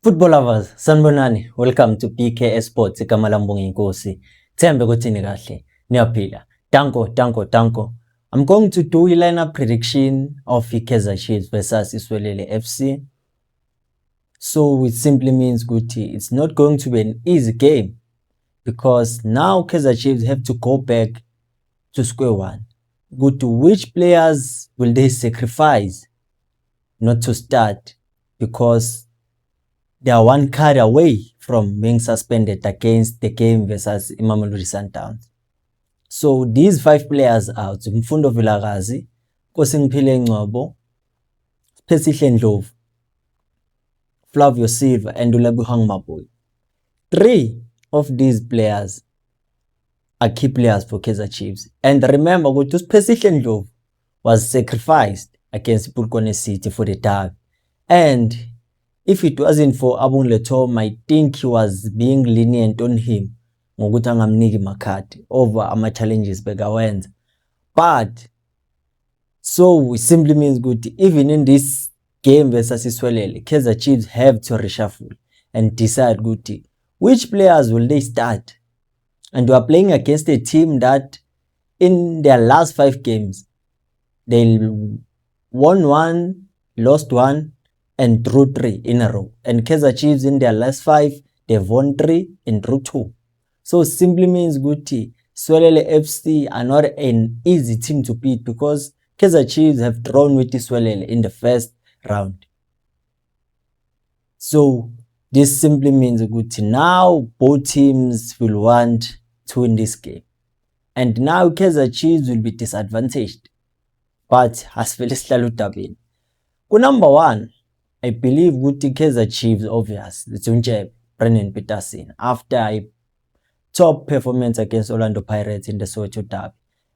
Football lovers, sanibonani. Welcome to PK Sports. Igama lami Mbongi Nkosi. Thembe ukuthi ni kahle. Niyaphila. Danko. I'm going to do a lineup prediction of Kaizer Chiefs versus Iswelele FC. So it simply means ukuthi it's not going to be an easy game because now Kaizer Chiefs have to go back to square one. Good to which players will they sacrifice not to start because they are one card away from being suspended against the game versus Mamelodi Sundowns. So these 5 players are Mfundo Vilakazi, Kosingiphile Ngcobo, Phesihle Ndlovu, Flavio Silva, and Olubuhang Maboyi. 3 of these players are key players for Kaizer Chiefs. And remember, Phesihle Ndlovu was sacrificed against Polokwane City for the derby. And if it wasn't for Abung Letom, I think he was being lenient on him ngokuthi angamniki makhadi over ama challenges bekawenza. But so it simply means good even in this game versus Iswelele, Kaizer Chiefs have to reshuffle and decide good which players will they start. And we are playing against a team that in their last 5 games they won 1, lost 1, and drew 3 in a row. And Kaizer Chiefs in their last 5, they've won 3 and drew 2. So simply means good Iswelele FC are not an easy team to beat because Kaizer Chiefs have drawn with Iswelele in the first round. So this simply means good now both teams will want to win this game. And now Kaizer Chiefs will be disadvantaged. But as Felisla Lutabin. Number 1, I believe Guti Kaizer Chiefs obvious, the Brennan Peterson, after a top performance against Orlando Pirates in the Soweto derby.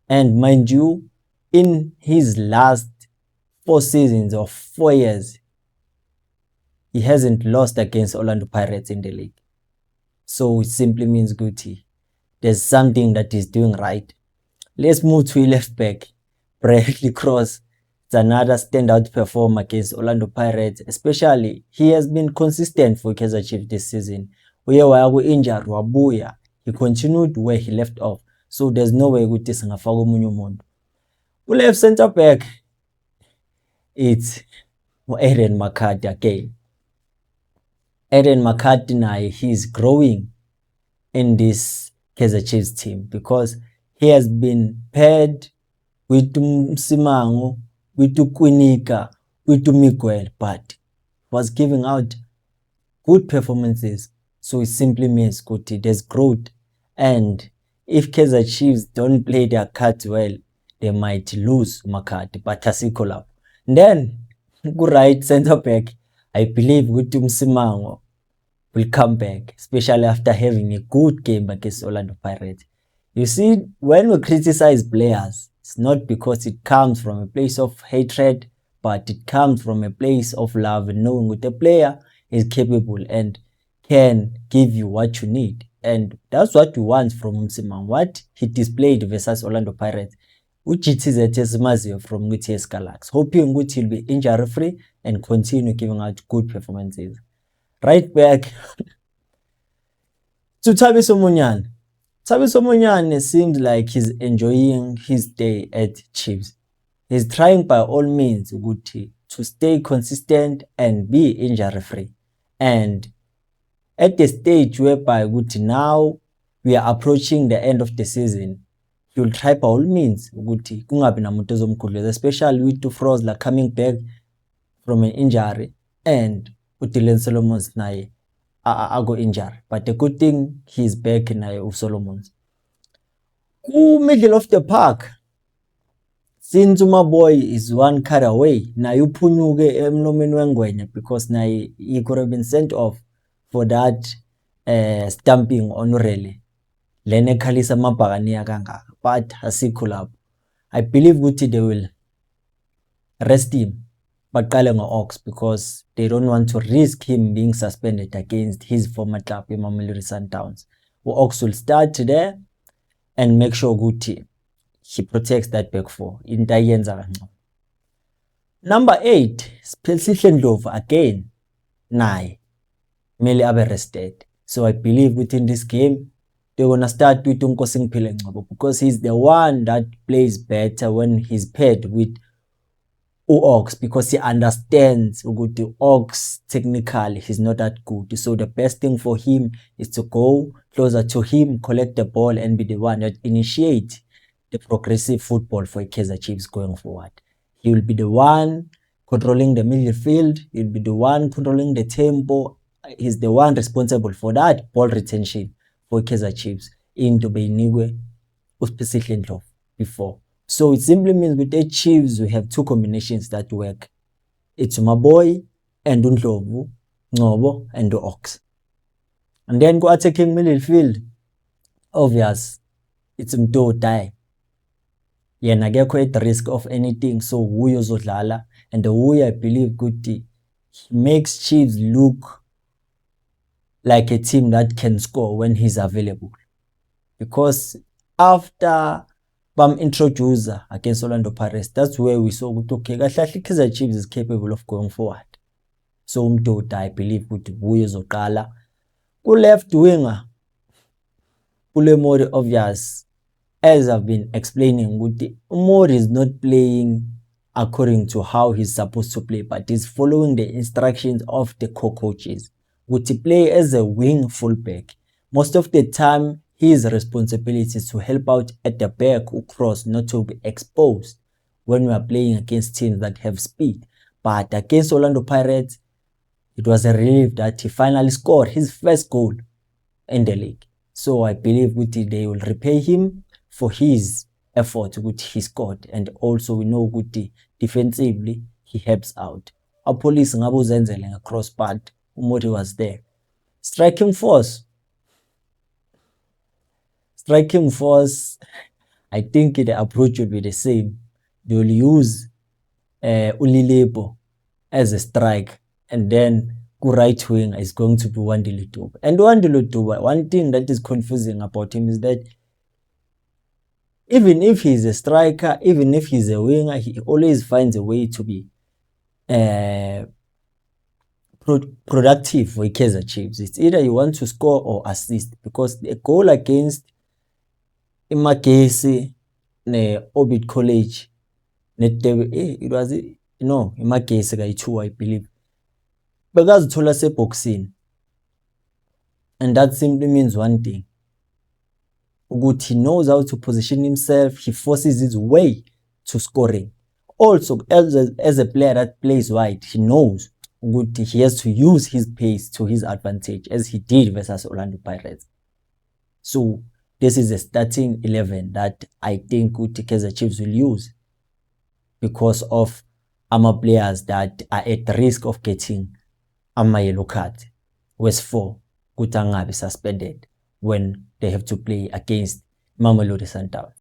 And mind you, in his last 4 seasons or 4 years, he hasn't lost against Orlando Pirates in the league. So it simply means Guti, there's something that he's doing right. Let's move to left back, Bradley Cross. Another standout performer against Orlando Pirates, especially he has been consistent for Kaizer Chiefs this season. Injured wabuya, he continued where he left off, so there's no way with this ngafaka omunye umuntu. Left center back, it's Aaron McCarthy again. Aaron McCarthy now he's growing in this Kaizer Chiefs team because he has been paired with Msimango, with Kwinika, with Miguel, but was giving out good performances. So it simply means good there's growth. And if Kaizer Chiefs don't play their cards well, they might lose Makati, but Tasikola. Then go right center back, I believe Msimango will come back, especially after having a good game against Orlando Pirates. You see, when we criticize players, it's not because it comes from a place of hatred, but it comes from a place of love and knowing that the player is capable and can give you what you need. And that's what we want from Msimang, what he displayed versus Orlando Pirates, which it is a testimony from UTS Galaxy. Hoping that he'll be injury free and continue giving out good performances. Right back to Thabiso Munyane. Thabiso Munyane seems like he's enjoying his day at Chiefs. He's trying by all means to stay consistent and be injury free. And at the stage whereby now we are approaching the end of the season, he will try by all means especially with Frozler coming back from an injury and Dylan Solomon's naye ago injury. But the good thing he's back naye uSolomons. Middle of the park, since Umaboy is 1 card away, na uphunyuke emlomeni wengwenya because naye he could have been sent off for that stamping on Rele. Lene khalisa mabhakani kangaka, but asikho lapho. I believe ukuthi they will rest him baqale ngo-Ox because they don't want to risk him being suspended against his former club Mamelodi Sundowns. Ox will start there and make sure ukuthi he protects that back four. Into ayenza kancane. Number 8, Phesihle Ndlovu again. Naye kumele abe rested. So I believe within this game they're gonna start with Nkosingphile Ngcobo because he's the one that plays better when he's paired with Ox, because he understands ukuthi Ox technically he's not that good. So the best thing for him is to go closer to him, collect the ball, and be the one that initiate the progressive football for Kaizer Chiefs going forward. He will be the one controlling the midfield. He'll be the one controlling the tempo. He's the one responsible for that ball retention for Kaizer Chiefs into Beynikwe uSiphihle Ndlovu before. So it simply means with the Chiefs, we have two combinations that work. It's Maboy and Ndlovu, Ngcobo and Ox. And then go attacking midfield, obvious, it's Mdodai. Yena akekho at risk of anything, so huyo uzodlala. And the way I believe he makes Chiefs look like a team that can score when he's available. Because after introduce against Orlando Pirates, that's where we saw okay, Kaizer Chiefs is capable of going forward. So Mdodai, I believe huyo uzoqala. Ku left winger, Mori, obvious, as I've been explaining, Mori is not playing according to how he's supposed to play, but he's following the instructions of the co-coaches. Would play as a wing fullback. Most of the time, his responsibility is to help out at the back or cross, not to be exposed when we are playing against teams that have speed. But against Orlando Pirates, it was a relief that he finally scored his first goal in the league. So I believe they will repay him for his effort which he scored, and also we know defensively he helps out. Our police ngabe uzenzele cross, but Umori was there. Striking force, I think the approach will be the same. They will use Ulilebo as a strike, and then right wing is going to be Wandile Duba. And Wandile Duba, one thing that is confusing about him is that even if he's a striker, even if he's a winger, he always finds a way to be productive for Kaizer Chiefs. It's either you want to score or assist, because the goal against Imakesi ne Orbit College, it was Imakesi kayi-2, I believe, bekazithola seboxing. And that simply means one thing, he knows how to position himself. He forces his way to scoring. Also, as a player that plays wide, he knows he has to use his pace to his advantage, as he did versus Orlando Pirates. So this is a starting 11 that I think Kaizer Chiefs will use, because of players that are at risk of getting a yellow card. West 4 could be suspended when they have to play against Mamelodi Sundowns.